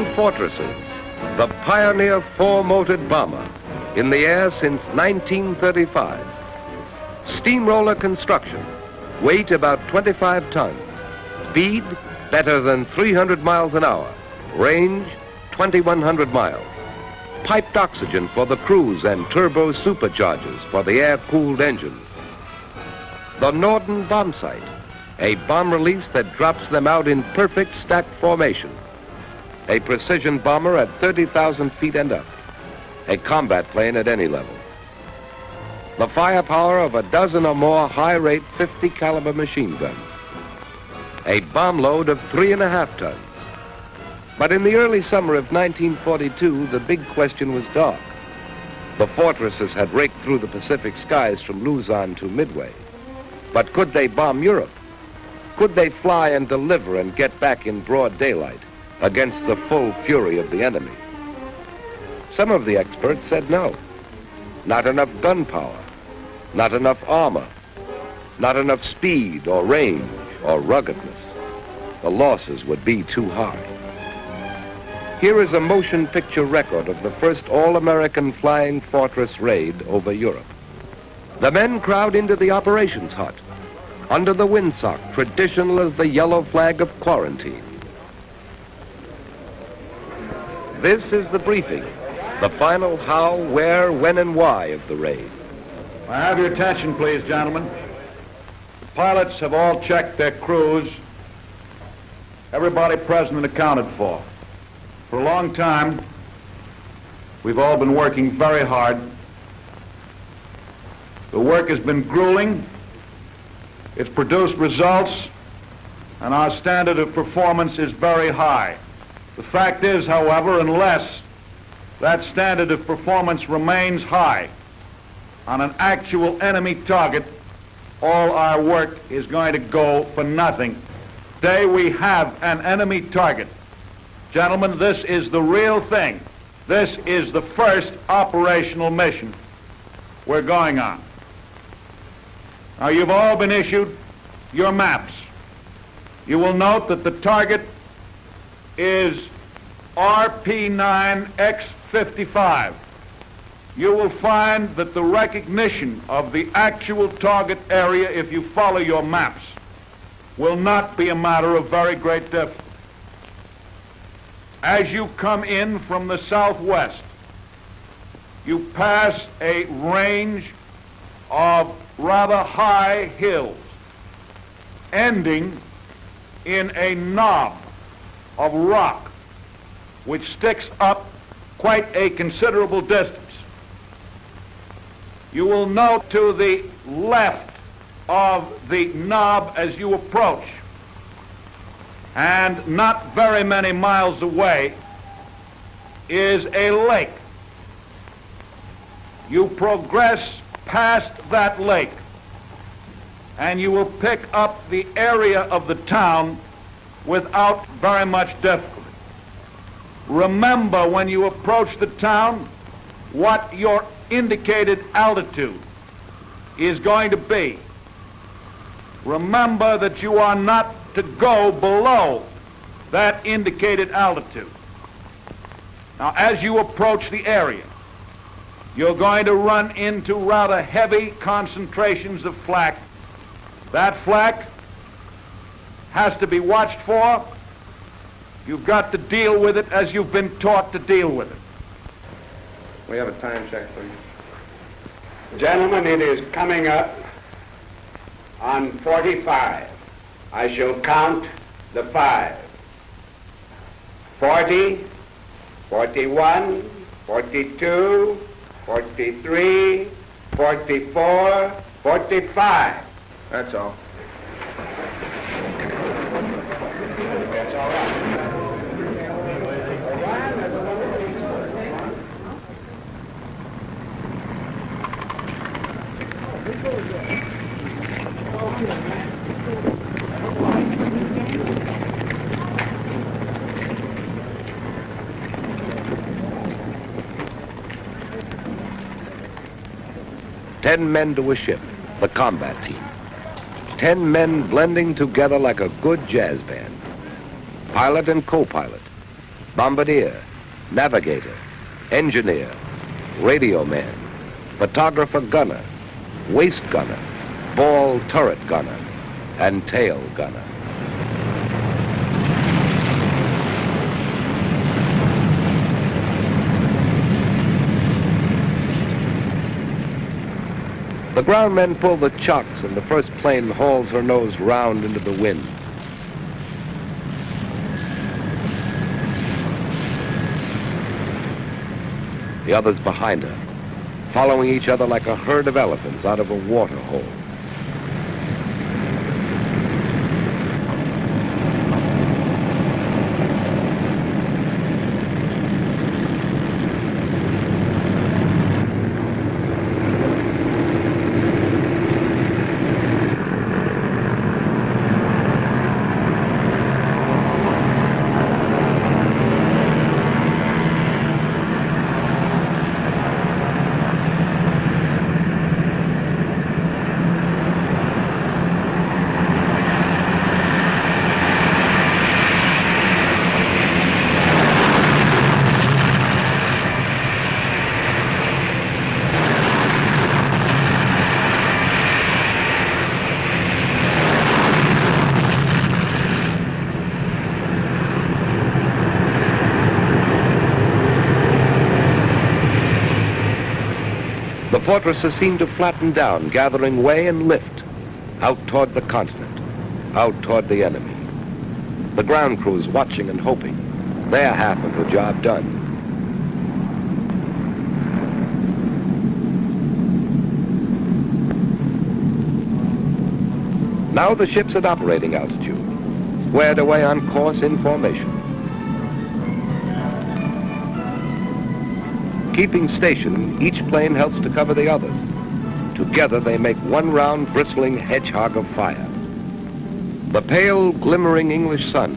Flying Fortresses, the pioneer four-motored bomber, in the air since 1935. Steamroller construction, weight about 25 tons, speed better than 300 miles an hour, range 2,100 miles. Piped oxygen for the crews and turbo superchargers for the air-cooled engines. The Norden bomb sight, a bomb release that drops them out in perfect stacked formation. A precision bomber at 30,000 feet and up. A combat plane at any level. The firepower of a dozen or more high-rate 50 caliber machine guns. A bomb load of 3.5 tons. But in the early summer of 1942, the big question was dark. The Fortresses had raked through the Pacific skies from Luzon to Midway. But could they bomb Europe? Could they fly and deliver and get back in broad daylight against the full fury of the enemy? Some of the experts said no. Not enough gunpowder, not enough armor, not enough speed or range or ruggedness. The losses would be too high. Here is a motion picture record of the first all-American Flying Fortress raid over Europe. The men crowd into the operations hut, under the windsock, traditional as the yellow flag of quarantine. This is the briefing, the final how, where, when, and why of the raid. I have your attention, please, gentlemen. The pilots have all checked their crews. Everybody present and accounted for. For a long time, we've all been working very hard. The work has been grueling. It's produced results, and our standard of performance is very high. The fact is, however, unless that standard of performance remains high on an actual enemy target, all our work is going to go for nothing. Today we have an enemy target. Gentlemen, this is the real thing. This is the first operational mission we're going on. Now, you've all been issued your maps. You will note that the target is RP9X55. You will find that the recognition of the actual target area, if you follow your maps, will not be a matter of very great difficulty. As you come in from the southwest, you pass a range of rather high hills, ending in a knob of rock which sticks up quite a considerable distance. You will note to the left of the knob as you approach, and not very many miles away, is a lake. You progress past that lake, and you will pick up the area of the town without very much difficulty. Remember, when you approach the town, what your indicated altitude is going to be. Remember that you are not to go below that indicated altitude. Now, as you approach the area, you're going to run into rather heavy concentrations of flak. That flak has to be watched for. You've got to deal with it as you've been taught to deal with it. We have a time check, please. Gentlemen, it is coming up on 45. I shall count the 5. 40, 41, 42, 43, 44, 45. That's all. That's all right. Ten men to a ship, the combat team. 10 men blending together like a good jazz band. Pilot and co-pilot. bombardier, navigator, engineer, radio man, photographer gunner, waist gunner, ball turret gunner, and tail gunner. The ground men pull the chocks and the first plane hauls her nose round into the wind. The others behind her, following each other like a herd of elephants out of a water hole. The fortresses seem to flatten down, gathering way and lift, out toward the continent, out toward the enemy. The ground crews watching and hoping. Their half of the job done. Now the ship's at operating altitude, squared away on course in formation. Keeping station, each plane helps to cover the others. Together they make one round, bristling hedgehog of fire. The pale, glimmering English sun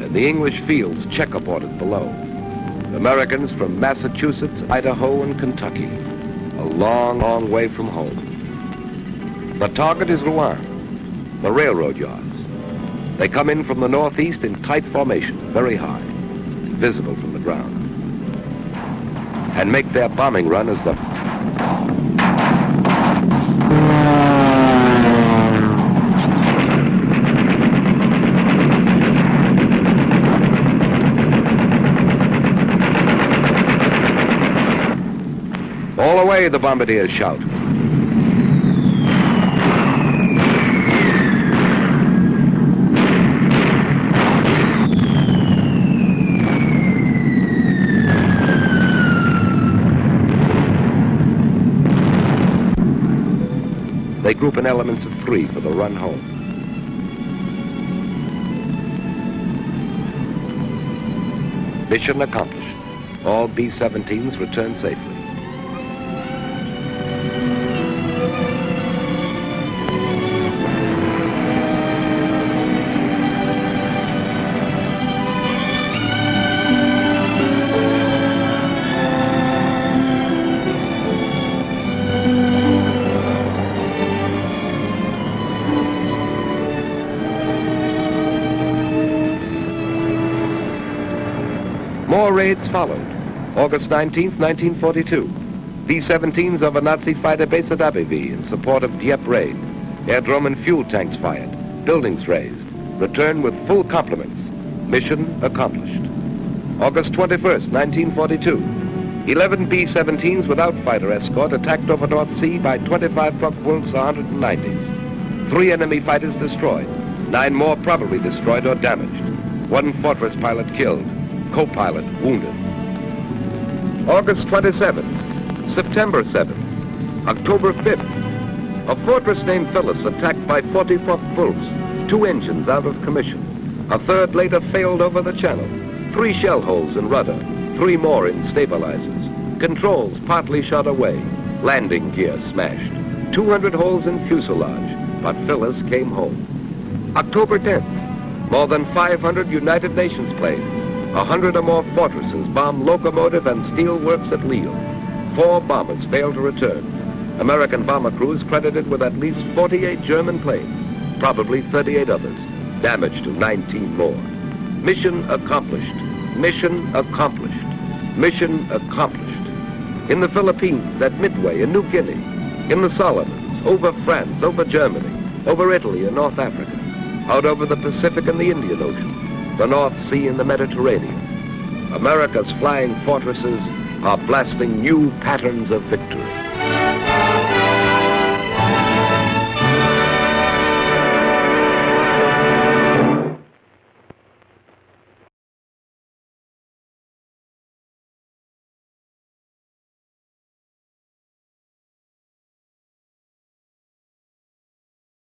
and the English fields checkerboarded below. Americans from Massachusetts, Idaho, and Kentucky, a long, long way from home. The target is Rouen, the railroad yards. They come in from the northeast in tight formation, very high, visible from the ground, and make their bombing run as the all away, the bombardiers shout. They group in elements of 3 for the run home. Mission accomplished. All B-17s return safely. More raids followed. August 19th, 1942. B-17s over Nazi fighter base at Abbeville in support of Dieppe raid. Aerodrome and fuel tanks fired. Buildings razed. Return with full complements. Mission accomplished. August 21st, 1942. 11 B-17s without fighter escort attacked over North Sea by 25 Focke-Wulfs 190s. 3 enemy fighters destroyed. 9 more probably destroyed or damaged. 1 fortress pilot killed. Co-pilot wounded. August 27th, September 7th, October 5th. A fortress named Phyllis attacked by 40 Focke-Wulfs, 2 engines out of commission. A third later failed over the channel. 3 shell holes in rudder, 3 more in stabilizers. Controls partly shot away. Landing gear smashed. 200 holes in fuselage, but Phyllis came home. October 10th, more than 500 United Nations planes, 100 or more fortresses bombed locomotive and steel works at Lille. 4 bombers failed to return. American bomber crews credited with at least 48 German planes, probably 38 others, damage to 19 more. Mission accomplished. mission accomplished. Mission accomplished. In the Philippines, at Midway, in New Guinea, in the Solomons, over France, over Germany, over Italy and North Africa, out over the Pacific and the Indian Ocean, the North Sea and the Mediterranean. America's flying fortresses are blasting new patterns of victory.